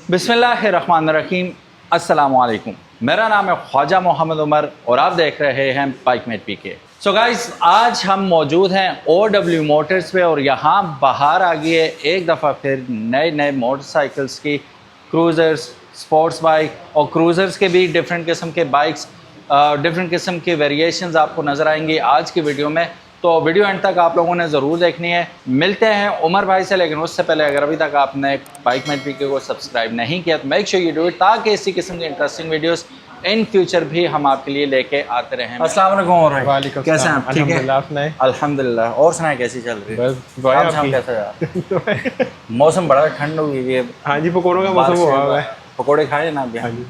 बिस्मिल्लाहिर्रहमानिर्रहीम, अस्सलामुअलैकुम। मेरा नाम है ख्वाजा मोहम्मद उमर और आप देख रहे हैं बाइकमेट पीके। सो गाइस, आज हम मौजूद हैं OW मोटर्स पे और यहाँ बाहर आ गई है एक दफ़ा फिर नए मोटरसाइकिल्स की, क्रूज़र्स, स्पोर्ट्स बाइक और क्रूज़र्स के भी डिफरेंट किस्म के बाइक्स, डिफरेंट किस्म के वेरिएशंस आपको नज़र आएंगी आज की वीडियो में। तो वीडियो एंड तक आप लोगों ने ज़रूर देखनी है। मिलते हैं उमर भाई से, लेकिन उससे पहले अगर अभी तक आपने बाइकमेट पीके को सब्सक्राइब नहीं किया तो make sure you do it, ताकि इसी किस्म की इंटरेस्टिंग वीडियोस इन फ्यूचर भी हम आपके लिए लेके आते रहें। अस्सलाम वालेकुम, कैसे हैं आप? ठीक है अल्हम्दुलिल्लाह। और सुनाए कैसी चल रही है? बस कैसा यार? मौसम बड़ा ठंड हो गई है। हाँ जी, पकौड़ों का मौसम हुआ है, पकौड़े खाए ना अभी? हाँ जी,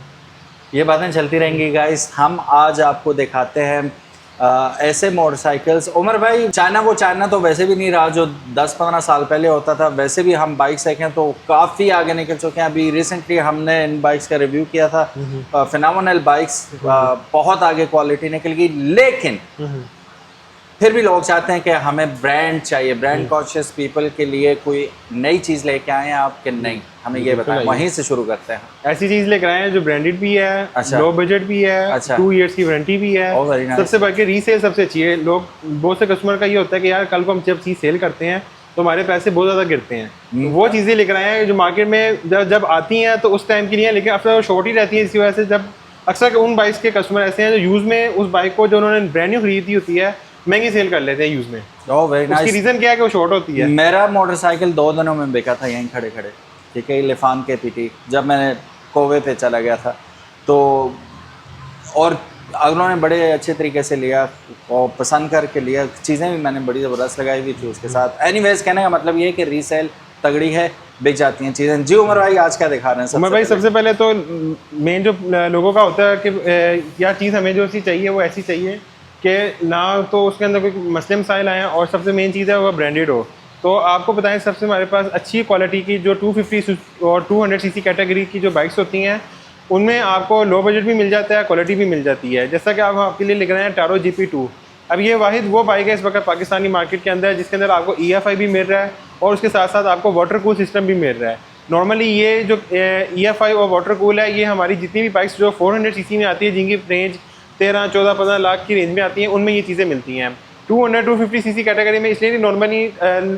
ये बातें चलती रहेंगी गाइस। हम आज आपको दिखाते हैं ऐसे मोटरसाइकिल्स। उमर भाई, चाइना तो वैसे भी नहीं रहा जो 10-15 साल पहले होता था। वैसे भी हम बाइक्स देखें तो काफ़ी आगे निकल चुके हैं। अभी रिसेंटली हमने इन बाइक्स का रिव्यू किया था, फिनोमिनल बाइक्स, बहुत आगे क्वालिटी निकल गई। लेकिन फिर भी लोग चाहते हैं कि हमें ब्रांड चाहिए, ब्रांड कॉन्शियस पीपल के लिए कोई नई चीज़ लेके आए हैं आप कि नहीं? हमें ये बताएं, वहीं से शुरू करते हैं। ऐसी चीज़ लेकर आए हैं जो ब्रांडेड भी है, अच्छा, लो बजट भी है, अच्छा, 2 इयर्स की वारंटी भी है, सबसे बढ़ के रीसेल सबसे अच्छी है। लोग, बहुत से कस्टमर का ये होता है कि यार कल को हम जब चीज़ सेल करते हैं तो हमारे पैसे बहुत ज़्यादा गिरते हैं। तो वो चीज़ें लेकर आए हैं जो मार्केट में जब आती हैं तो उस टाइम के लिए, लेकिन अक्सर शॉर्ट ही रहती है। इसी वजह से जब अक्सर उन बाइक्स के कस्टमर ऐसे हैं जो यूज़ में उस बाइक को, जो उन्होंने ब्रांड न्यू खरीदी होती है, महंगी सेल कर लेते हैं यूज़ में। उसकी रीज़न क्या है कि वो शॉर्ट होती है। मेरा मोटरसाइकिल 2 दिनों में बिका था यहीं खड़े खड़े, ठीक है, लिफान के पीटी, जब मैंने कोवे पे चला गया था। तो और अगलों ने बड़े अच्छे तरीके से लिया और पसंद करके लिया। चीज़ें भी मैंने बड़ी ज़बरदस्त लगाई हुई थी उसके साथ। एनीवेज, कहने का मतलब ये है कि रीसेल तगड़ी है, बिक जाती हैं चीज़ें। जी उमर भाई, आज क्या दिखा रहे हैं? उमर भाई, सबसे पहले तो मेन जो लोगों का होता है कि यार चीज़ हमें जो सी चाहिए वो ऐसी चाहिए कि ना तो उसके अंदर कोई मसले मसाइल आए हैं, और सबसे मेन चीज़ है वो ब्रांडेड हो। तो आपको बताएं, सबसे हमारे पास अच्छी क्वालिटी की जो 250 और 200 सीसी कैटेगरी की जो बाइक्स होती हैं, उनमें आपको लो बजट भी मिल जाता है, क्वालिटी भी मिल जाती है। जैसा कि आप आपके लिए लिख रहे हैं टारो GP2। अब ये वाहिद वो बाइक है इस वक्त पाकिस्तानी मार्केट के अंदर जिसके अंदर आपको EFI भी मिल रहा है और उसके साथ साथ आपको वाटर कूल सिस्टम भी मिल रहा है। नॉर्मली ये जो EFI और वाटर कूल है, ये हमारी जितनी भी बाइक्स जो 400 सीसी में आती है, जिनकी रेंज 13, 14, 15 लाख की रेंज में आती हैं, उनमें ये चीज़ें मिलती हैं। 200-250 सीसी कैटेगरी में इसलिए नॉर्मली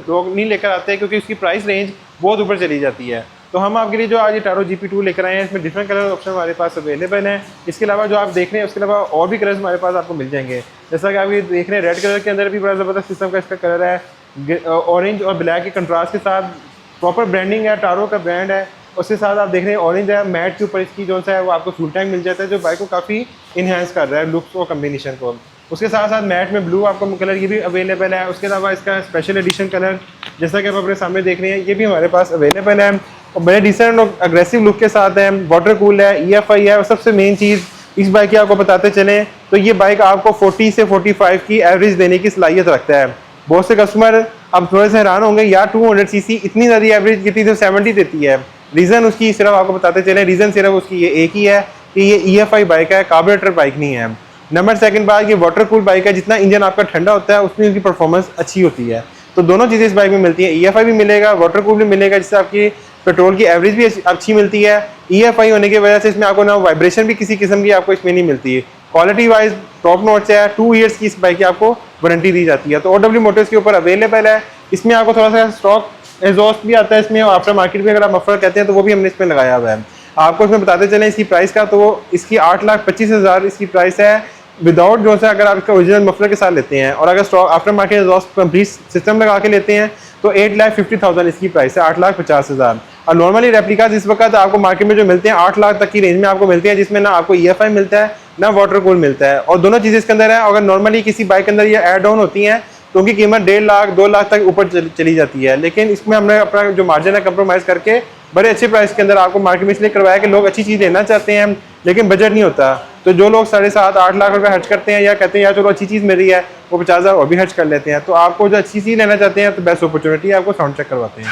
लोग नहीं लेकर आते हैं क्योंकि उसकी प्राइस रेंज बहुत ऊपर चली जाती है। तो हम आपके लिए जो आज ये टारो GP2 लेकर आए हैं, इसमें डिफरेंट कलर ऑप्शन हमारे पास अवेलेबल हैं। इसके अलावा जो आप देख रहे हैं उसके अलावा और भी कलर्स हमारे पास आपको मिल जाएंगे। जैसा कि आप ये देख रहे हैं, रेड कलर के अंदर भी बड़ा ज़बरदस्त किस्म का इसका कलर है। ऑरेंज और ब्लैक के कंट्रास्ट के साथ प्रॉपर ब्रांडिंग है, टारो का ब्रांड है। उसके साथ आप देख रहे हैं ऑरेंज है, मैट के ऊपर इसकी जो सा है वो आपको फुल टैंक मिल जाता है, जो बाइक को काफ़ी इन्हेंस कर रहा है लुक्स और कम्बिनेशन को। उसके साथ साथ मैट में ब्लू आपको कलर ये भी अवेलेबल है। उसके अलावा इसका स्पेशल एडिशन कलर, जैसा कि आप अपने सामने देख रहे हैं, ये भी हमारे पास अवेलेबल है और बड़े डिसेंट और अग्रेसिव लुक के साथ है। वाटर कूल है, EFI है, और सबसे मेन चीज़ इस बाइक की आपको बताते चलें तो ये बाइक आपको 40 से 45 की एवरेज देने की सलाहियत रखता है। बहुत से कस्टमर अब थोड़े से हैरान होंगे, यार 200 सीसी इतनी ज़्यादा एवरेज कितनी तो 70 देती है। रीज़न उसकी सिर्फ आपको बताते चलें, रीज़न सिर्फ उसकी ये एक ही है कि ये EFI बाइक है, कार्बोरेटर बाइक नहीं है। नंबर सेकंड बात, ये वाटर कूल बाइक है, जितना इंजन आपका ठंडा होता है उतनी उनकी परफॉर्मेंस अच्छी होती है। तो दोनों चीज़ें इस बाइक में मिलती हैं, EFI भी मिलेगा, वाटर कूल भी मिलेगा, जिससे आपकी पेट्रोल की एवरेज भी अच्छी मिलती है। EFI होने की वजह से इसमें आपको ना वाइब्रेशन भी किसी किस्म की आपको इसमें नहीं मिलती है। क्वालिटी वाइज टॉप नॉच है। 2 इयर्स की इस बाइक की आपको वारंटी दी जाती है। तो OW मोटर्स के ऊपर अवेलेबल है। इसमें आपको थोड़ा सा स्टॉक एग्जॉस्ट भी आता है इसमें, आफ्टर मार्केट में अगर आप मफलर कहते हैं तो वो भी हमने इसमें लगाया हुआ है। आपको इसमें बताते चलें इसकी प्राइस का, तो इसकी 8,25,000 इसकी प्राइस है विदाउट जो है, अगर आप इसका ओरिजिनल मफलर के साथ लेते हैं, और अगर stock after market exhaust complete system लगा के लेते हैं तो 8,50,000 इसकी प्राइस है, 8,50,000। और नॉर्मली रेप्लिकाज इस वक्त आपको मार्केट में जो मिलते हैं 8 लाख तक की रेंज में आपको मिलते हैं, जिसमें ना आपको EFI मिलता है ना वाटर कूल मिलता है, और दोनों चीज़ें इसके अंदर है। अगर नॉर्मली किसी बाइक के अंदर ये एड ऑन होती हैं तो उनकी कीमत 1.5 लाख 2 लाख तक ऊपर चली जाती है। लेकिन इसमें हमने अपना जो मार्जिन है कंप्रोमाइज़ करके बड़े अच्छे प्राइस के अंदर आपको मार्केट में इसलिए करवाया कि लोग अच्छी चीज़ लेना चाहते हैं लेकिन बजट नहीं होता। तो जो लोग 7.5-8 लाख रुपए खर्च करते हैं या कहते हैं यार चलो अच्छी चीज़ मिल रही है, वो 50,000 और भी खर्च कर लेते हैं। तो आपको जो अच्छी चीज़ लेना चाहते हैं तो बेस्ट अपॉर्चुनिटी है, आपको साउंड चेक करवाते हैं।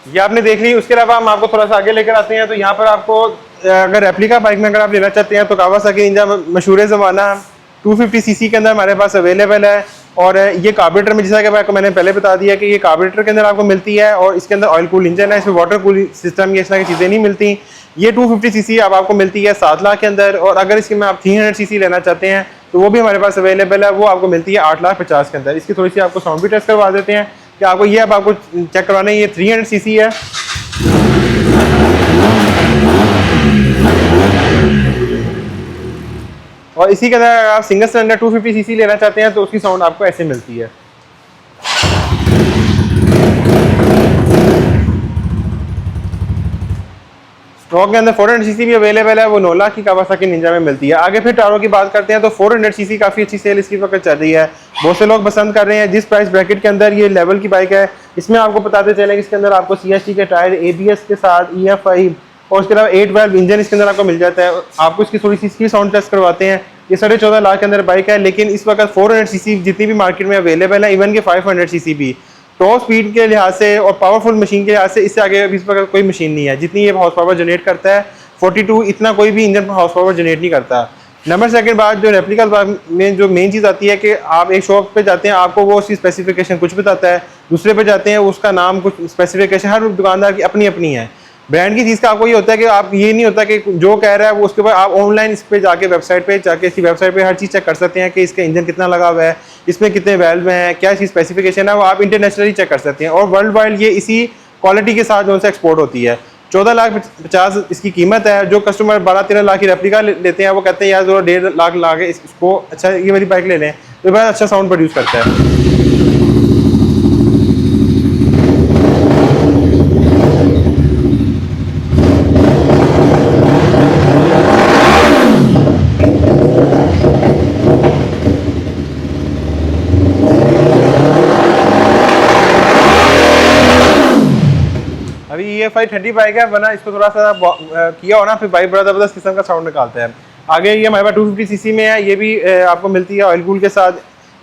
ये आपने देख ली। उसके अलावा हम आपको थोड़ा सा आगे लेकर आते हैं तो यहाँ पर आपको अगर रेप्लिका बाइक में अगर आप लेना चाहते हैं तो कावासाकी निंजा मशहूर ज़माना 250 सीसी के अंदर हमारे पास अवेलेबल है। और ये कार्बोरेटर में, जैसा कि आपको मैंने पहले बता दिया कि ये कार्बोरेटर के अंदर आपको मिलती है और इसके अंदर ऑयल कूल इंजन है, इसमें वाटर कूल सिस्टम ये इस तरह की चीज़ें नहीं मिलती। ये 250 सीसी अब आपको मिलती है 7 लाख के अंदर। और अगर इसकी में आप 300 सीसी लेना चाहते हैं तो वो भी हमारे पास अवेलेबल है, वो आपको मिलती है 8,50,000 के अंदर। इसकी थोड़ी सी आपको साउंड भी टेस्ट करवा देते हैं कि आपको ये अब आपको चेक करवाना है। ये 300 सीसी है। और इसी के अंदर अगर आप सिंगल सिलेंडर 250 सीसी लेना चाहते हैं तो उसकी साउंड आपको ऐसे मिलती है। स्टॉक के अंदर 400 सीसी भी अवेलेबल है, वो 9 लाख की कावासाकी निंजा में मिलती है। आगे फिर टारो की बात करते हैं तो 400 सीसी काफ़ी अच्छी सेल इसकी वक्त चल रही है, बहुत से लोग पसंद कर रहे हैं। जिस प्राइस ब्रैकेट के अंदर ये लेवल की बाइक है, इसमें आपको बताते चलें कि इसके अंदर आपको CST के टायर, ABS के साथ EFI और उसके अलावा 8 वाल्व इंजन इसके अंदर आपको मिल जाता है। आपको इसकी थोड़ी सी इसकी साउंड टेस्ट करवाते हैं। ये 14.5 लाख के अंदर बाइक है, लेकिन इस वक्त 400 सीसी जितनी भी मार्केट में अवेलेबल है, इवन के 500 सीसी भी, टॉप स्पीड के लिहाज से और पावरफुल मशीन के लिहाज से इससे आगे अभी इस वक्त कोई मशीन नहीं है जितनी ये हॉर्स पावर जनरेट करता है। 42 इतना कोई भी इंजन हॉर्स पावर जनरेट नहीं करता। नंबर सेकंड बात, जो रेप्लिका में जो मेन चीज़ आती है कि आप एक शॉप पे जाते हैं, आपको वो उसकी स्पेसिफिकेशन कुछ बताता है, दूसरे पे जाते हैं उसका नाम कुछ स्पेसिफिकेशन, हर दुकानदार की अपनी अपनी है। ब्रांड की चीज़ का आपको ये होता है कि आप ये नहीं होता कि जो कह रहा है वो उसके बाद आप ऑनलाइन इस पे जाके वेबसाइट पे जाके इसकी वेबसाइट पे हर चीज़ चेक कर सकते हैं कि इसका इंजन कितना लगा हुआ है, इसमें कितने वेल्व हैं, क्या इसकी स्पेसिफिकेशन है, वो आप इंटरनेशनली चेक कर सकते हैं। और वर्ल्ड वाइड ये इसी क्वालिटी के साथ जो से एक्सपोर्ट होती है। 14,50,000 इसकी कीमत है। जो कस्टमर 12-13 लाख की रेप्लिका लेते हैं वो कहते हैं यार जो 1.5 लाख ला के इसको अच्छा ये वाली बाइक ले लें, तो बड़ा अच्छा साउंड प्रोड्यूस करता है। अभी EFI 30 बाइक है, वरना इसको थोड़ा सा किया हो ना फिर बाइक बड़ा ज़बरदस्त किस्म का साउंड निकालता है। आगे ये हमारे पास 250 सीसी में है, ये भी आपको मिलती है ऑयल कूल के साथ।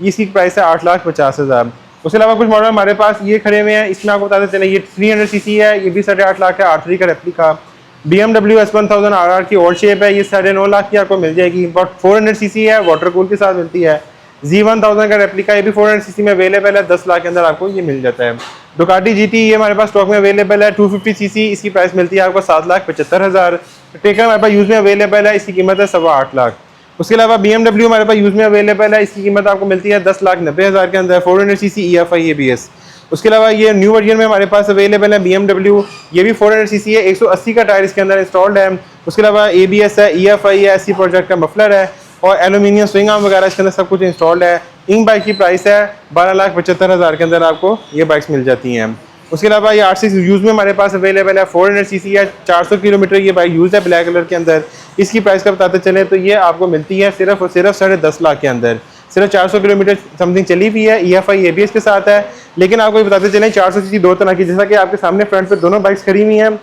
इसकी प्राइस है 8,50,000। उसके अलावा कुछ मॉडल हमारे पास ये खड़े हुए हैं, इसमें आपको बताते चले ये 300 सीसी है, ये भी 8.5 लाख है, R3 का रेप्लिका। BMW S1000 RR की ओल्ड शेप है, ये 9.5 लाख की आपको मिल जाएगी, बट 400 सीसी है, वाटर कूल के साथ मिलती है। Z1000 का रेप्लिका ये भी 400 सीसी में अवेलेबल है, 10 लाख के अंदर आपको ये मिल जाता है। डुकाटी GT ये हमारे पास स्टॉक में अवेलेबल है, 250 सीसी, इसकी प्राइस मिलती है आपको 7,75,000। टेकर हमारे पास यूज़ में अवेलेबल है, इसकी कीमत है 8.25 लाख। उसके अलावा BMW हमारे पास यूज़ में अवेलेबल है, इसकी कीमत आपको मिलती है 10,90,000 के अंदर, 400 सीसी EFI ABS। उसके अलावा ये न्यू वर्जन में हमारे पास अवेलेबल है BMW, ये भी 400 सीसी है, 180 का टायर इसके अंदर इंस्टॉल्ड है। उसके अलावा ABS है, EFI है, SC प्रोजेक्ट का मफलर है और एलुमिनियम स्विंग आर्म वगैरह इसके अंदर सब कुछ इंस्टॉल्ड है। इन बाइक की प्राइस है 12,75,000 के अंदर आपको ये बाइक्स मिल जाती हैं। उसके अलावा ये R6 यूज़ में हमारे पास अवेलेबल है, 400 सीसी है, 400 किलोमीटर ये बाइक यूज़ है ब्लैक कलर के अंदर। इसकी प्राइस का बताते चले तो ये आपको मिलती है सिर्फ और सिर्फ 10.5 लाख के अंदर। सिर्फ 400 किलोमीटर समथिंग चली हुई है, EFI ABS के साथ है। लेकिन आपको ये बताते चलें 400 सीसी दो तरह की, जैसा कि आपके सामने फ्रंट पे दोनों बाइक्स खड़ी हुई हैं।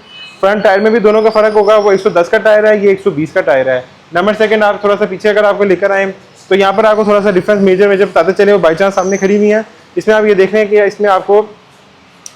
फ्रंट टायर में भी दोनों का फ़र्क होगा, वो 110 का टायर है, ये 120 का टायर है। नंबर सेकंड आप थोड़ा सा पीछे अगर आपको लेकर आए तो यहाँ पर आपको थोड़ा सा डिफरेंस मेजर बताते चले, वो बाई चांस सामने खड़ी हुई है। इसमें आप ये देख रहे हैं कि इसमें आपको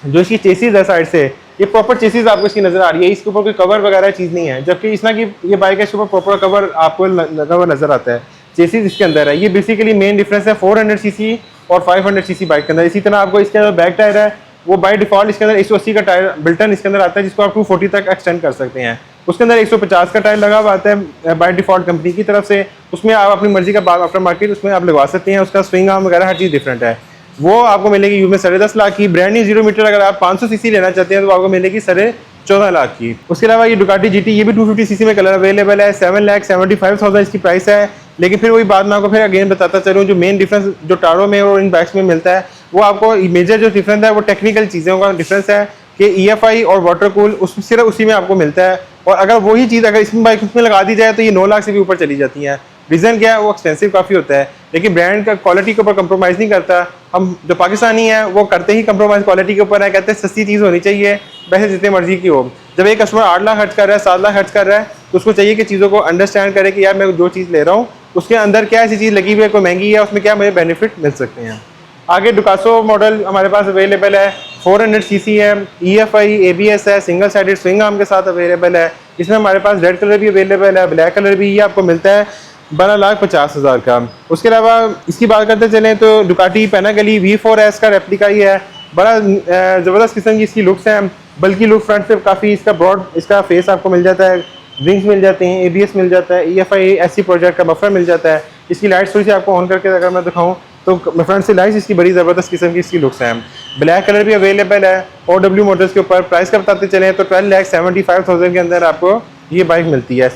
जो इसकी चेसीज है साइड से, ये प्रॉपर चेसीज आपको इसकी नज़र आ रही है, इसके ऊपर कोई कवर वगैरह चीज़ नहीं है। जबकि इस तरह की ये बाइक है, इसके ऊपर प्रॉपर कवर आपको लगा हुआ नजर आता है, चेसीज इसके अंदर है। ये बेसिकली मेन डिफरेंस है 400 सीसी और 500 सीसी बाइक के अंदर। इसी तरह आपको इसके अंदर बैक टायर है, वो बाय डिफॉल्ट इसके अंदर 180 का टायर बिल्टन इसके अंदर आता है, जिसको आप 240 तक एक्सटेंड कर सकते हैं। उसके अंदर 150 का टायर लगा हुआ आता है बाय डिफॉल्ट कंपनी की तरफ से। उसमें आप अपनी मर्जी का आफ्टर मार्केट उसमें आप लगवा सकते हैं, उसका स्विंग आर्म वगैरह हर चीज़ डिफरेंट है। वो आपको मिलेगी यूज में 10.5 लाख की। ब्रांड न्यू 0 मीटर अगर आप 500 सीसी लेना चाहते हैं तो आपको मिलेगी 14.5 लाख की। उसके अलावा ये डुकाटी GT ये भी 250 सीसी में कलर अवेलेबल है, 7,75,000 इसकी प्राइस है। लेकिन फिर वही बात मैं आपको फिर अगेन बताता चलूँ, जो मेन डिफरेंस जो टारो में और इन बाइक्स में मिलता है, वो आपको मेजर जो डिफरेंस है वो टेक्निकल चीज़ों का डिफरेंस है कि EFI और वाटर कूल सिर्फ उसी में आपको मिलता है। और अगर वही चीज़ अगर इसमें बाइक उसमें लगा दी जाए तो ये 9 लाख से भी ऊपर चली जाती हैं। रीज़न क्या है, वो एक्सपेंसिव काफ़ी होता है, लेकिन ब्रांड का क्वालिटी के ऊपर कंप्रोमाइज़ नहीं करता। हम जो पाकिस्तानी हैं वो करते ही कंप्रोमाइज़ क्वालिटी के ऊपर है, कहते हैं सस्ती चीज़ होनी चाहिए, पैसे जितने मर्जी की हो। जब एक कस्टमर 8 लाख खर्च कर रहा है, 7 लाख खर्च कर रहा है, तो उसको चाहिए कि चीज़ों को अंडरस्टैंड करे कि यार मैं जो चीज़ ले रहा हूँ उसके अंदर क्या ऐसी चीज़ लगी हुई है, कोई महंगी है, उसमें क्या मुझे बेनिफिट मिल सकते हैं। आगे डुकासो मॉडल हमारे पास अवेलेबल है, 400 सीसी है, EFI ABS है, सिंगल साइडेड स्विंग आर्म के साथ अवेलेबल है। इसमें हमारे पास रेड कलर भी अवेलेबल है, ब्लैक कलर भी, ये आपको मिलता है 12,50,000 का। उसके अलावा इसकी बात करते चलें तो डुकाटी पैनागली V4S का रेप्लिका ही है, बड़ा ज़बरदस्त किस्म की इसकी लुक्स हैं, बल्कि लुक फ्रंट पे काफ़ी इसका ब्रॉड इसका फेस आपको मिल जाता है, विंग्स मिल जाते हैं, ABS मिल जाता है, EFI SC प्रोजेक्ट का बफर मिल जाता है। इसकी लाइट्स थोड़ी सी आपको ऑन करके अगर मैं दिखाऊँ तो फ्रंट से लाइट्स इसकी बड़ी ज़बरदस्त किस्म की इसकी लुक्स हैं। ब्लैक कलर भी अवेलेबल है OW मोटर्स के ऊपर। प्राइस का बताते चलें तो 12,75,000 के अंदर आपको ये बाइक मिलती है।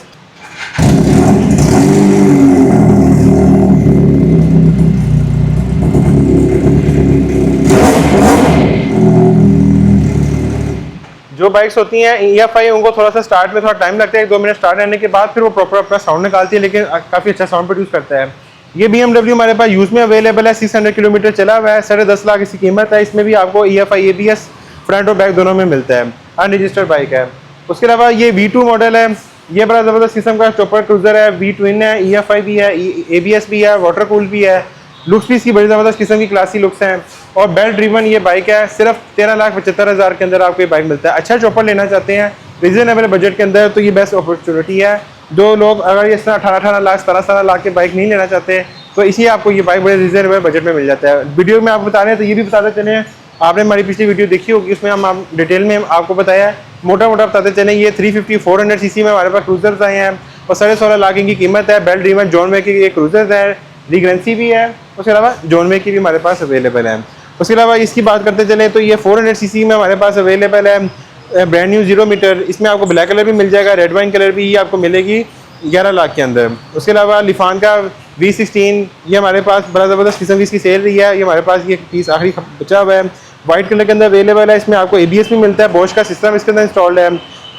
जो बाइक्स होती हैं EFI उनको थोड़ा सा स्टार्ट में थोड़ा टाइम लगता है, 1-2 मिनट स्टार्ट रहने के बाद फिर वो प्रॉपर अपना साउंड निकालती है, लेकिन काफ़ी अच्छा साउंड प्रोड्यूस करता है। ये BMW हमारे पास यूज़ में अवेलेबल है, 600 किलोमीटर चला हुआ है, 10.5 लाख इसकी कीमत है। इसमें भी आपको EFI ABS फ्रंट और बैक दोनों में मिलता है, अनरजिस्टर्ड बाइक है। उसके अलावा ये V2 मॉडल है, ये बड़ा ज़बरदस्त किस्म का चॉपर क्रूजर है, V ट्विन है, EFI भी है, ABS भी है, वाटर कूल भी है। लुक्स भी इसकी बड़ी ज़बरदस्त किस्म की क्लासी लुक्स हैं और बेल्ट ड्रिवन ये बाइक है। सिर्फ 13,75,000 के अंदर आपको ये बाइक मिलता है। अच्छा चॉपर लेना चाहते हैं रीजनेबल बजट के अंदर तो ये बेस्ट अपॉर्चुनिटी है। जो लोग अगर ये 18 लाख 17 लाख के बाइक नहीं लेना चाहते तो इसी आपको ये बाइक बड़े रीजनेबल बजट में मिल जाता है। वीडियो में आपको बता रहे हैं तो ये भी बताते चले, आपने हमारी पिछली वीडियो देखी होगी, उसमें हम डिटेल में आपको बताया है, मोटा मोटा बताते चले। ये 350-400 सीसी में हमारे पास क्रूजर्स आए हैं और 16.5 लाख इनकी कीमत है। बेल्ट ड्रिवन जॉन वे की ये क्रूजर्स है, रीग्रेंसी भी है, उसके अलावा जॉन वे की भी हमारे पास अवेलेबल है। उसके अलावा इसकी बात करते चलें तो ये 400 सीसी में हमारे पास अवेलेबल है, ब्रांड न्यू 0 मीटर। इसमें आपको ब्लैक कलर भी मिल जाएगा, रेड वाइन कलर भी, ये आपको मिलेगी 11 लाख के अंदर। उसके अलावा लिफान का V16 ये हमारे पास बड़ा ज़बरदस्त किस्म की इसकी सेल रही है, ये हमारे पास ये पीस आखिरी बचा हुआ है, वाइट कलर के अंदर अवेलेबल है। इसमें आपको ABS भी मिलता है, बॉश का सिस्टम इसके अंदर इंस्टॉल्ड है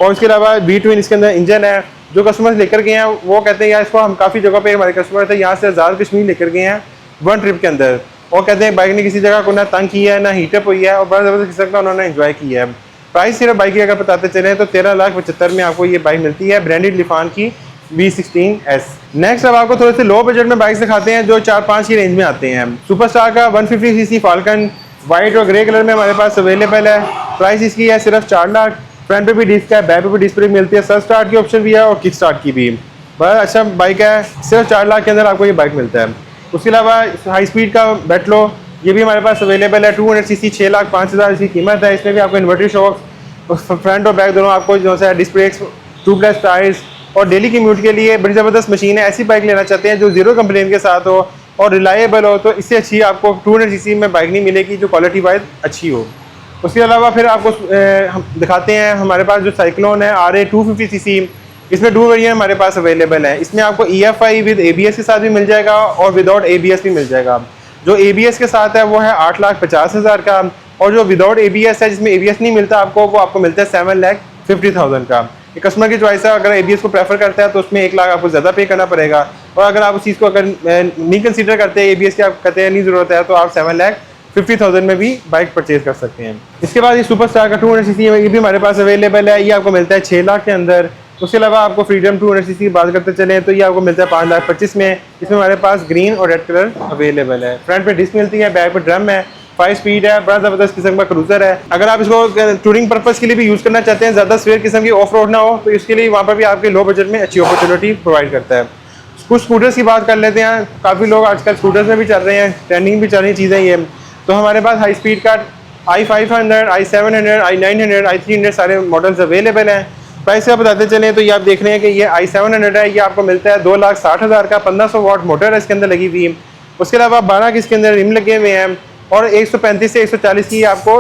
और उसके अलावा V ट्विन इसके अंदर इंजन है। जो कस्टमर्स लेकर गए हैं वो कहते हैं यार इसको हम काफ़ी जगह पे हमारे कस्टमर थे यहाँ से आज़ाद कश्मीर लेकर गए हैं 1 ट्रिप के अंदर, और कहते हैं बाइक ने किसी जगह को ना तंग किया है ना हीटअप हुई है और बड़ा ज़बरदस्त किस्म का उन्होंने एंजॉय किया है। प्राइस सिर्फ बाइक की अगर बताते चलें तो 13,75,000 में आपको ये बाइक मिलती है, ब्रांडेड लिफान की V16S। नेक्स्ट अब आपको थोड़े से लो बजट में बाइक दिखाते हैं जो 4-5 की रेंज में आते हैं। सुपरस्टार का 150 सीसी फाल्कन वाइट और ग्रे कलर में हमारे पास अवेलेबल है। प्राइस इसकी है सिर्फ 4 लाख। फ्रंट पे भी डिस्क है, बैक पे भी डिस्क मिलती है, सर स्टार्ट की ऑप्शन भी है और किक स्टार्ट की भी। बड़ा अच्छा बाइक है, सिर्फ 4 लाख के अंदर आपको ये बाइक मिलता है। उसके अलावा हाई स्पीड का बेटलो ये भी हमारे पास अवेलेबल है, 200 सीसी 6,05,000 इसकी कीमत है। इसमें भी आपको इन्वर्टर शॉक फ्रंट और बैक दोनों आपको जो है डिस्क ब्रेक्स, ट्यूबलेस टायर्स और डेली कम्यूट के लिए बड़ी ज़बरदस्त मशीन है। ऐसी बाइक लेना चाहते हैं जो 0 कंप्लेन के साथ हो और रिलायबल हो तो इससे अच्छी आपको 200 सीसी में बाइक नहीं मिलेगी जो क्वालिटी वाइज अच्छी हो। उसके अलावा फिर आपको हम दिखाते हैं हमारे पास जो साइक्लोन है RA 250 सीसी, इसमें 2 वेरिएंट हमारे पास अवेलेबल है। इसमें आपको EFI विद ABS के साथ भी मिल जाएगा और विदाउट ABS भी मिल जाएगा। जो ABS के साथ है वो है 8,50,000 का और जो विदाउट ABS है जिसमें ABS नहीं मिलता आपको वो आपको मिलता है 7,50,000 का। ये कस्टमर की चॉइस है, अगर ABS को प्रेफर करता है तो उसमें 1 लाख आपको ज़्यादा पे करना पड़ेगा और अगर आप उस चीज़ को अगर नहीं कंसीडर करते ABS की आप कहते हैं नहीं ज़रूरत है तो आप 7,50,000 में भी बाइक परचेज कर सकते हैं। इसके बाद ये सुपरस्टार का 200 सीसी ये भी हमारे पास अवेलेबल है, ये आपको मिलता है 6 लाख के अंदर। उसके अलावा आपको फ्रीडम 200 सीसी की बात करते चलें तो ये आपको मिलता है 5,25,000 में। इसमें हमारे पास ग्रीन और रेड कलर अवेलेबल है। फ्रंट पे डिस्क मिलती है, बैक पे ड्रम है, 5 स्पीड है, बड़ा ज़बरदस्त किस्म का क्रूजर है। अगर आप इसको टूरिंग पर्पज़ के लिए भी यूज़ करना चाहते हैं, ज़्यादा स्वेयर किस्म की ऑफ रोड ना हो तो इसके लिए वहाँ पर भी आपके लो बजट में अच्छी अपॉर्चुनिटी प्रोवाइड करता है। कुछ स्कूटर्स की बात कर लेते हैं, काफ़ी लोग आजकल स्कूटर्स में भी चल रहे हैं, ट्रेंडिंग भी चल रही चीज़ें ये। तो हमारे पास हाई स्पीड का i500, i700, i900, i300 सारे मॉडल्स अवेलेबल हैं। प्राइस का बताते चलें तो ये आप देख रहे हैं कि ये i700 है, ये आपको मिलता है 2,60,000 का, 1500 वाट मोटर है इसके अंदर लगी हुई। उसके अलावा 12 के इसके अंदर रिम लगे हुए हैं और 135 से 140 की आपको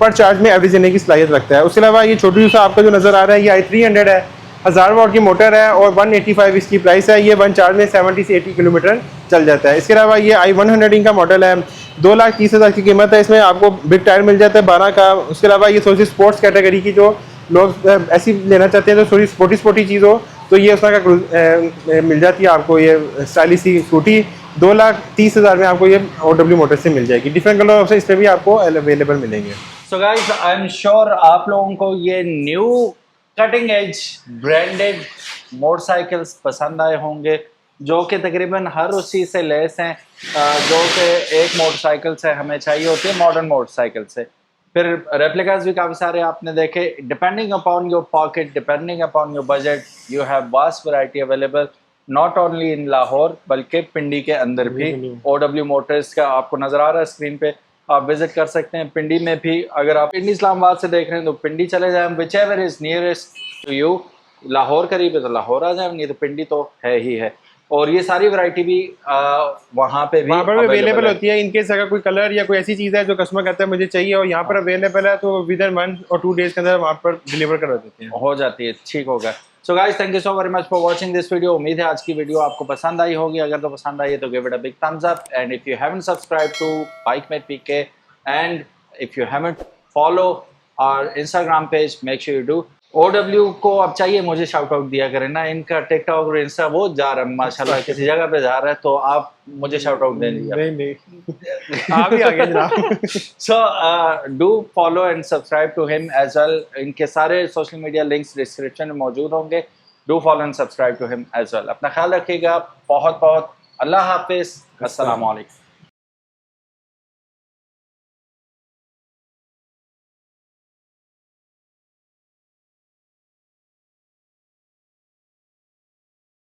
पर चार्ज में एवरेज देने की सलाहियत रखता है। उसके अलावा ये छोटी सा आपका जो नज़र आ रहा है ये i300 है, 1000 वाट की मोटर है और 185 इसकी प्राइस है। ये 1 चार्ज में 70 से 80 किलोमीटर चल जाता है। इसके अलावा ये i100 का मॉडल है, 2,30,000 की कीमत है। इसमें आपको बिग टायर मिल जाता है 12 का। उसके अलावा ये थोड़ी सी स्पोर्ट्स कैटेगरी की जो लोग ऐसी लेना चाहते हैं तो थोड़ी स्पोर्टी चीज़ हो तो ये उसका मिल जाती है आपको, ये स्टाइलिश सी स्कूटी 2,30,000 में आपको ये OW मोटर से मिल जाएगी। डिफरेंट कलर ऑप्शन इस पर भी आपको अवेलेबल मिलेंगे। So guys I am sure आप लोगों को ये new cutting edge branded motorcycles पसंद आए होंगे जो कि तकरीबन हर उस चीज़ से लेस हैं जो कि एक मोटरसाइकिल से हमें चाहिए होती है, मॉडर्न मोटरसाइकिल से। फिर रेप्लिकास भी काफ़ी सारे आपने देखे। Depending upon your pocket, depending upon your budget, you have vast variety available not only in Lahore बल्कि पिंडी के अंदर भी। OW मोटर्स का आपको नज़र आ रहा है स्क्रीन पे, आप विजिट कर सकते हैं। पिंडी में भी अगर आप पिंडी इस्लामाबाद से देख रहे हैं तो पिंडी चले जाएं, whichever is nearest to you. Lahore करीब है तो लाहौर आ जाए, नहीं तो पिंडी तो है ही है। और ये सारी वैरायटी भी वहाँ पे भी अवेलेबल होती है। इनकेस अगर कोई कलर या कोई ऐसी चीज़ है जो कस्टमर कहता है मुझे चाहिए और यहाँ पर अवेलेबल है तो विद इन 1 और 2 डेज के अंदर वहाँ पर डिलीवर करा देते हैं, हो जाती है। ठीक होगा। So guys, thank you so very much for watching this video. उम्मीद है आज की वीडियो आपको पसंद आई होगी। अगर तो पसंद आई है तो give it a big thumbs up, and if you haven't subscribe to Bikemate PK and if you haven't follow our Instagram page, make sure you do. OW को अब चाहिए मुझे शाउट आउट दिया करें ना, इनका टिकटॉक और इंस्टा वो जा रहा है माशाल्लाह, किसी जगह पे जा रहा है तो आप मुझे शाउट आउट दे दीजिए। नहीं आप ही आगे जनाब। So do follow and subscribe to him as well. इनके सारे सोशल मीडिया लिंक्स डिस्क्रिप्शन में मौजूद होंगे। Do follow and subscribe to him as well. अपना ख्याल रखिएगा। बहुत बहुत अल्लाह हाफिज़। अस्सलाम वालेकुम।